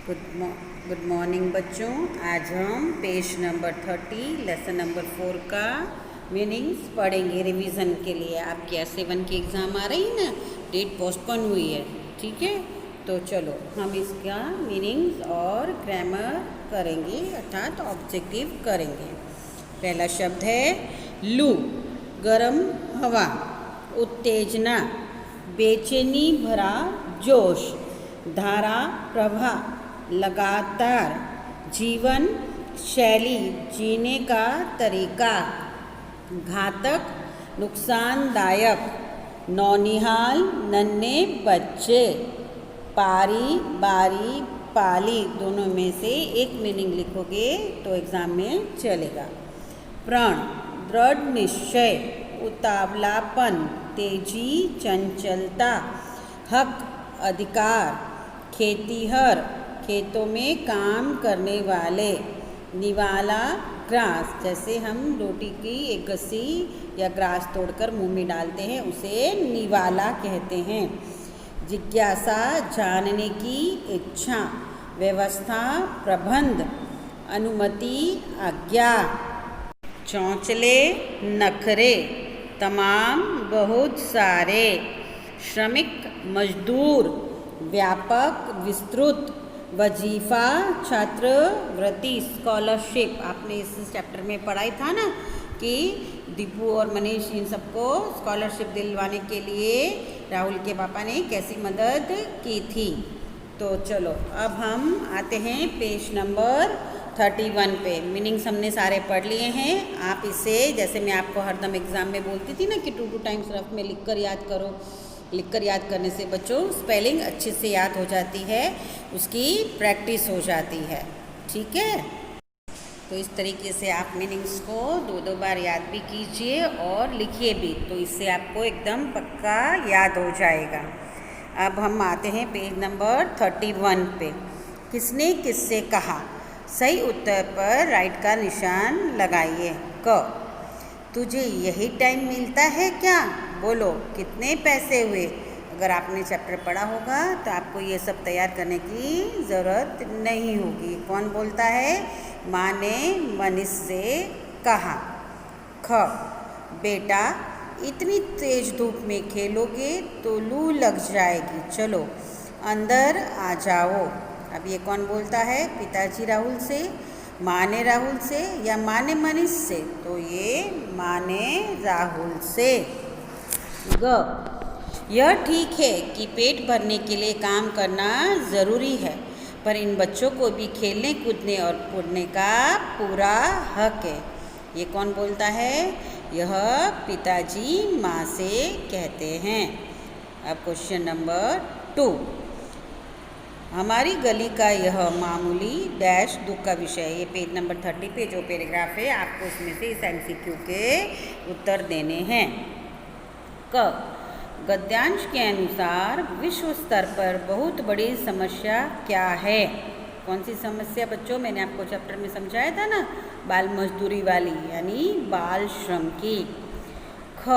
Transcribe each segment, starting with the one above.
Good morning बच्चों। आज हम पेज नंबर 30 लेसन नंबर 4 का मीनिंग्स पढ़ेंगे रिवीजन के लिए। आपकी S7 की एग्ज़ाम आ रही है ना, डेट पोस्टपोन हुई है, ठीक है। तो चलो हम इसका मीनिंग्स और ग्रामर करेंगे, अर्थात ऑब्जेक्टिव करेंगे। पहला शब्द है लू, गरम हवा। उत्तेजना, बेचैनी भरा जोश। धारा, प्रवाह, लगातार। जीवन शैली, जीने का तरीका। घातक, नुकसानदायक। नौनिहाल, नन्हे बच्चे। पारी, बारी, पाली, दोनों में से एक मीनिंग लिखोगे तो एग्ज़ाम में चलेगा। प्रण, दृढ़ निश्चय। उतावलापन, तेजी, चंचलता। हक, अधिकार। खेतीहर, खेतों में काम करने वाले। निवाला, ग्रास, जैसे हम रोटी की एक गस्सी या ग्रास तोड़कर मुंह में डालते हैं उसे निवाला कहते हैं। जिज्ञासा, जानने की इच्छा। व्यवस्था, प्रबंध। अनुमति, आज्ञा। चौंचले, नखरे। तमाम, बहुत सारे। श्रमिक, मजदूर। व्यापक, विस्तृत। वजीफ़ा, छात्रवृत्ति, स्कॉलरशिप। आपने इस चैप्टर में पढ़ाई था ना कि दीपू और मनीष इन सबको स्कॉलरशिप दिलवाने के लिए राहुल के पापा ने कैसी मदद की थी। तो चलो अब हम आते हैं पेज नंबर 31 पे। मीनिंग्स हमने सारे पढ़ लिए हैं। आप इसे, जैसे मैं आपको हरदम एग्ज़ाम में बोलती थी ना कि 2 टाइम्स रफ में लिखकर याद करो। लिखकर याद करने से बच्चों स्पेलिंग अच्छे से याद हो जाती है, उसकी प्रैक्टिस हो जाती है, ठीक है। तो इस तरीके से आप मीनिंग्स को 2 बार याद भी कीजिए और लिखिए भी, तो इससे आपको एकदम पक्का याद हो जाएगा। अब हम आते हैं पेज नंबर 31 पे। किसने किससे कहा? सही उत्तर पर राइट का निशान लगाइए। क, तुझे यही टाइम मिलता है क्या? बोलो कितने पैसे हुए? अगर आपने चैप्टर पढ़ा होगा तो आपको ये सब तैयार करने की ज़रूरत नहीं होगी। कौन बोलता है? माँ ने मनीष से कहा। ख, बेटा इतनी तेज धूप में खेलोगे तो लू लग जाएगी, चलो अंदर आ जाओ। अब ये कौन बोलता है? पिताजी राहुल से, माँ ने राहुल से या माँ ने मनीष से? तो ये माँ ने राहुल से। ग, यह ठीक है कि पेट भरने के लिए काम करना ज़रूरी है, पर इन बच्चों को भी खेलने कूदने और पढ़ने का पूरा हक है। ये कौन बोलता है? यह पिताजी माँ से कहते हैं। अब क्वेश्चन नंबर 2। हमारी गली का यह मामूली डैश दुख का विषय है। ये पेज नंबर 30 पे जो पैराग्राफ है आपको उसमें से इस MCQ के उत्तर देने हैं। क, गद्यांश के अनुसार विश्व स्तर पर बहुत बड़ी समस्या क्या है? कौन सी समस्या बच्चों? मैंने आपको चैप्टर में समझाया था ना, बाल मजदूरी वाली, यानी बाल श्रम की। ख,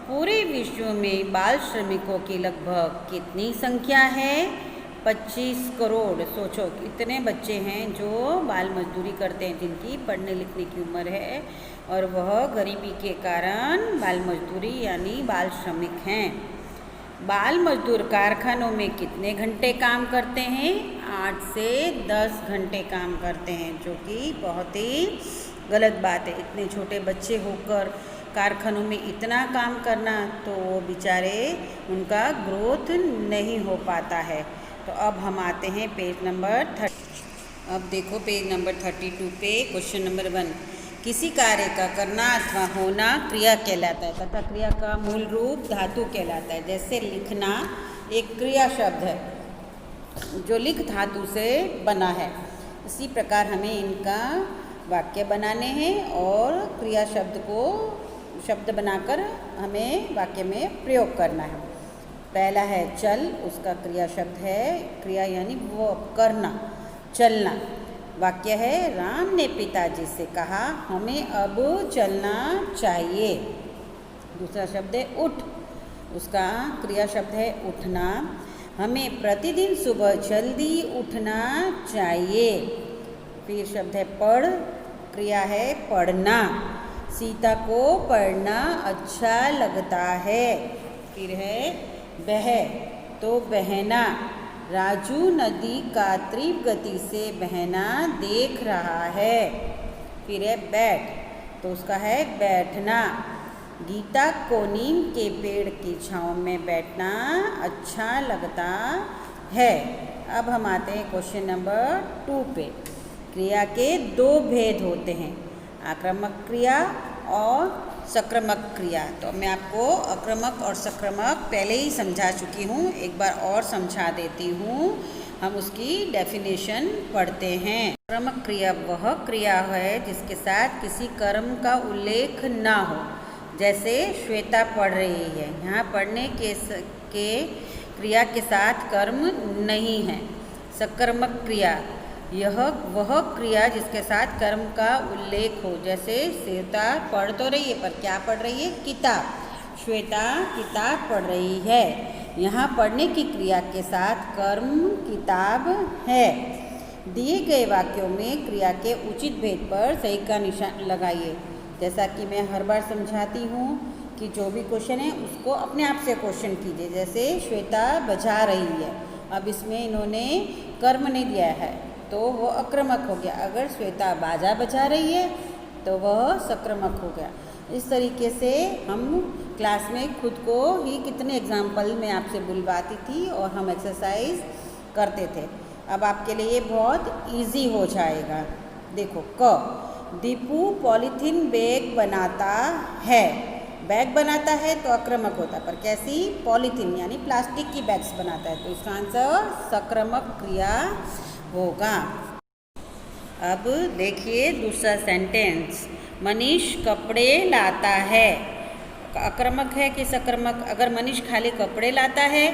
पूरे विश्व में बाल श्रमिकों की लगभग कितनी संख्या है? 25 करोड़। सोचो कितने बच्चे हैं जो बाल मजदूरी करते हैं, जिनकी पढ़ने लिखने की उम्र है और वह गरीबी के कारण बाल मजदूरी यानी बाल श्रमिक हैं। बाल मजदूर कारखानों में कितने घंटे काम करते हैं? 8 से 10 घंटे काम करते हैं, जो कि बहुत ही गलत बात है। इतने छोटे बच्चे होकर कारखानों में इतना काम करना, तो वो बेचारे उनका ग्रोथ नहीं हो पाता है। तो अब हम आते हैं पेज नंबर 30। अब देखो पेज नंबर 32 पे क्वेश्चन नंबर 1। किसी कार्य का करना अथवा होना क्रिया कहलाता है तथा क्रिया का मूल रूप धातु कहलाता है। जैसे लिखना एक क्रिया शब्द है जो लिख धातु से बना है, इसी प्रकार हमें इनका वाक्य बनाने हैं और क्रिया शब्द को शब्द बनाकर हमें वाक्य में प्रयोग करना है। पहला है चल, उसका क्रिया शब्द है, क्रिया यानी वो करना, चलना। वाक्य है राम ने पिताजी से कहा हमें अब चलना चाहिए। दूसरा शब्द है उठ, उसका क्रिया शब्द है उठना। हमें प्रतिदिन सुबह जल्दी उठना चाहिए। फिर शब्द है पढ़, क्रिया है पढ़ना। सीता को पढ़ना अच्छा लगता है। फिर है बह, तो बहना। राजू नदी का तीव्र गति से बहना देख रहा है। फिर है बैठ, तो उसका है बैठना। गीता को नीम के पेड़ की छाँव में बैठना अच्छा लगता है। अब हम आते हैं क्वेश्चन नंबर 2 पे। क्रिया के 2 भेद होते हैं, आक्रामक क्रिया और सक्रमक क्रिया। तो मैं आपको आक्रामक और सक्रमक पहले ही समझा चुकी हूँ, एक बार और समझा देती हूँ। हम उसकी डेफिनेशन पढ़ते हैं। आक्रामक क्रिया वह क्रिया है जिसके साथ किसी कर्म का उल्लेख ना हो। जैसे श्वेता पढ़ रही है, यहाँ पढ़ने के क्रिया के साथ कर्म नहीं है। सक्रमक क्रिया यह वह क्रिया जिसके साथ कर्म का उल्लेख हो। जैसे श्वेता पढ़ तो रही है, पर क्या पढ़ रही है? किताब। श्वेता किताब पढ़ रही है, यहाँ पढ़ने की क्रिया के साथ कर्म किताब है। दिए गए वाक्यों में क्रिया के उचित भेद पर सही का निशान लगाइए। जैसा कि मैं हर बार समझाती हूँ कि जो भी क्वेश्चन है उसको अपने आप से क्वेश्चन कीजिए। जैसे श्वेता बजा रही है, अब इसमें इन्होंने कर्म नहीं दिया है तो वह अक्रमक हो गया। अगर श्वेता बाजा बजा रही है तो वह सक्रमक हो गया। इस तरीके से हम क्लास में खुद को ही कितने एग्जाम्पल में आपसे बुलवाती थी और हम एक्सरसाइज करते थे। अब आपके लिए बहुत इजी हो जाएगा। देखो क, दीपू पॉलीथीन बैग बनाता है। बैग बनाता है तो आक्रामक होता है, पर कैसी? पॉलीथीन यानी प्लास्टिक की बैग्स बनाता है, तो इसका आंसर सक्रमक क्रिया होगा। अब देखिए दूसरा सेंटेंस, मनीष कपड़े लाता है। आक्रामक है कि सक्रमक? अगर मनीष खाली कपड़े लाता है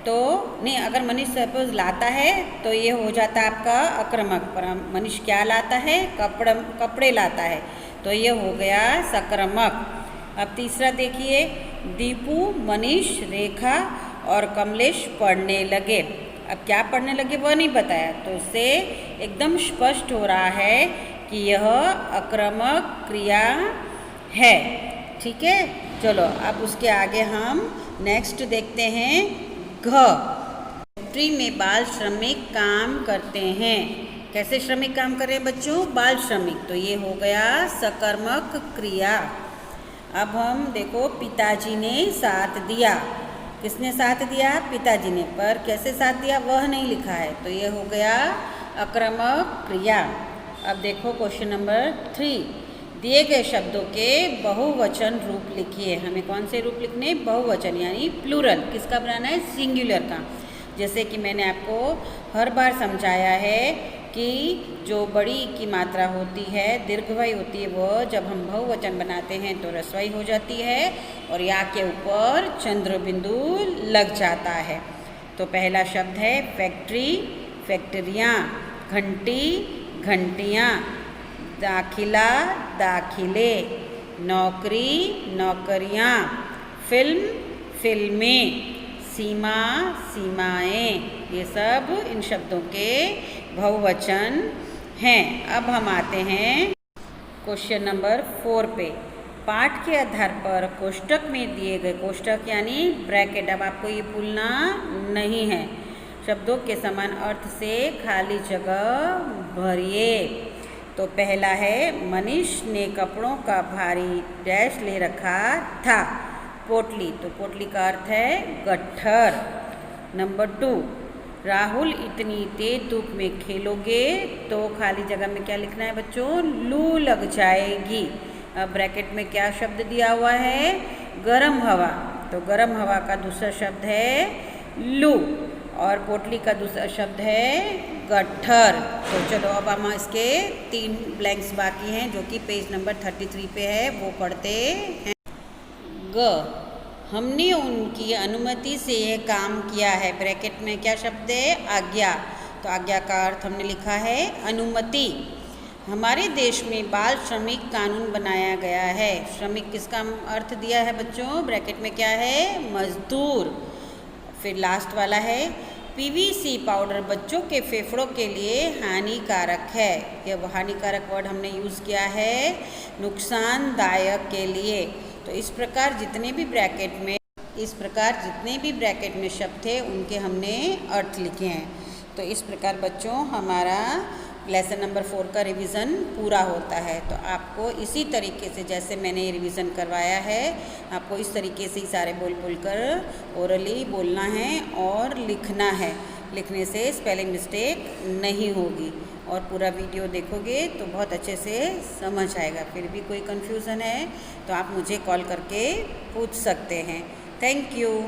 तो नहीं, अगर मनीष सपोज लाता है तो ये हो जाता है आपका आक्रामक। पर मनीष क्या लाता है? कपड़े लाता है, तो ये हो गया सक्रमक। अब तीसरा देखिए, दीपू, मनीष, रेखा और कमलेश पढ़ने लगे। अब क्या पढ़ने लगे वह नहीं बताया, तो उससे एकदम स्पष्ट हो रहा है कि यह आक्रामक क्रिया है। ठीक है, चलो अब उसके आगे हम नेक्स्ट देखते हैं घ। फैक्ट्री में बाल श्रमिक काम करते हैं। कैसे श्रमिक काम कर रहे हैं बच्चों? बाल श्रमिक, तो ये हो गया सकर्मक क्रिया। अब हम देखो, पिताजी ने साथ दिया। किसने साथ दिया? पिताजी ने। पर कैसे साथ दिया वह नहीं लिखा है, तो ये हो गया आक्रामक क्रिया। अब देखो क्वेश्चन नंबर 3, दिए गए शब्दों के बहुवचन रूप लिखिए। हमें कौन से रूप लिखने? बहुवचन यानी प्लूरल। किसका बनाना है? सिंगुलर का। जैसे कि मैंने आपको हर बार समझाया है कि जो बड़ी की मात्रा होती है, दीर्घवाई होती है, वो जब हम बहुवचन बनाते हैं तो रस्वाई हो जाती है और या के ऊपर चंद्र बिंदु लग जाता है। तो पहला शब्द है फैक्ट्री, फैक्ट्रियाँ। घंटी, घंटियाँ। दाखिला, दाखिले। नौकरी, नौकरियाँ। फिल्म, फिल्में। सीमा, सीमाएँ। ये सब इन शब्दों के बहुवचन हैं। अब हम आते हैं क्वेश्चन नंबर 4 पे। पाठ के आधार पर कोष्टक में दिए गए, कोष्टक यानी ब्रैकेट, अब आपको ये भूलना नहीं है, शब्दों के समान अर्थ से खाली जगह भरिए। तो पहला है, मनीष ने कपड़ों का भारी डैश ले रखा था। पोटली, तो पोटली का अर्थ है गट्ठर। नंबर 2, राहुल इतनी तेज धूप में खेलोगे तो खाली जगह में क्या लिखना है बच्चों? लू लग जाएगी। अब ब्रैकेट में क्या शब्द दिया हुआ है? गर्म हवा, तो गर्म हवा का दूसरा शब्द है लू और पोटली का दूसरा शब्द है गट्ठर। तो चलो अब हम इसके 3 ब्लैंक्स बाकी हैं जो कि पेज नंबर 33 पे है, वो पढ़ते हैं। ग, हमने उनकी अनुमति से यह काम किया है। ब्रैकेट में क्या शब्द है? आज्ञा, तो आज्ञा का अर्थ हमने लिखा है अनुमति। हमारे देश में बाल श्रमिक कानून बनाया गया है। श्रमिक किसका अर्थ दिया है बच्चों? ब्रैकेट में क्या है? मजदूर। फिर लास्ट वाला है, पीवीसी पाउडर बच्चों के फेफड़ों के लिए हानिकारक है। यह हानिकारक वर्ड हमने यूज़ किया है नुकसानदायक के लिए। तो इस प्रकार जितने भी ब्रैकेट में शब्द थे उनके हमने अर्थ लिखे हैं। तो इस प्रकार बच्चों हमारा लेसन नंबर 4 का रिवीज़न पूरा होता है। तो आपको इसी तरीके से जैसे मैंने ये रिवीज़न करवाया है, आपको इस तरीके से ही सारे बोल कर ओरली बोलना है और लिखना है। लिखने से स्पेलिंग मिस्टेक नहीं होगी और पूरा वीडियो देखोगे तो बहुत अच्छे से समझ आएगा। फिर भी कोई कन्फ्यूज़न है तो आप मुझे कॉल करके पूछ सकते हैं। Thank you.